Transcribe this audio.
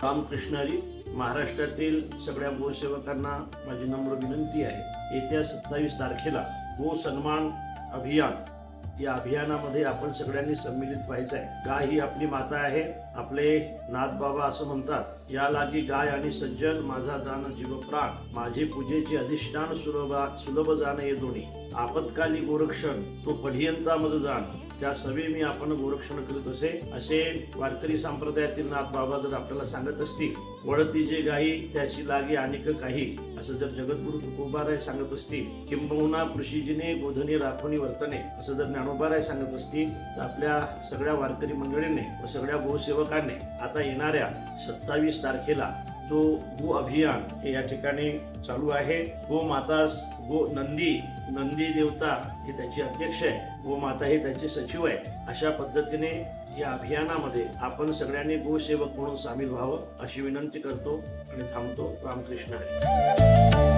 रामकृष्ण हरी. महाराष्ट्रातील सगळ्या गोसेवकांना माझी नम्र विनंती आहे, येत्या 27 तारखेला गो सन्मान अभियान या अभियानामध्ये आपण सगळ्यांनी सम्मिलित व्हायचं आहे. गाय ही आपली माता आहे. आपले नाथबाबा असं म्हणतात, या लागी गाय आणि सज्जन माझा जाण जीव प्राण, माझे पूजेचे अधिष्ठान सुलभ जाण ये दोन्ही, आपत्काली गोरक्षण तो पढियंता मज जाण, त्या सवे मी आपण गोरक्षण करीत असे वारकरी संप्रदायातील नाथबाबा जर आपल्याला सांगत असतील, वळती जे गायी त्याची लागे अनेक काही, असं जर जगद्गुरु तुकोबाराय सांगत असतील, किंबहुना कृषीजीने गोधनी राखोनी वर्तने असं जर ज्ञानोबाराय सांगत असतील, तर आपल्या सगळ्या वारकरी मंडळींनी व सगळ्या गोसेवकांनी आता येणाऱ्या 27 तारखेला जो गो अभियान हे या ठिकाणी चालू आहे. गो मातास गो नंदी देवता हे त्याची अध्यक्ष आहे, गो माता हे त्याचे सचिव आहे. अशा पद्धतीने या अभियानामध्ये आपण सगळ्यांनी गोसेवक म्हणून सामील व्हावं अशी विनंती करतो आणि थांबतो. रामकृष्ण हरी.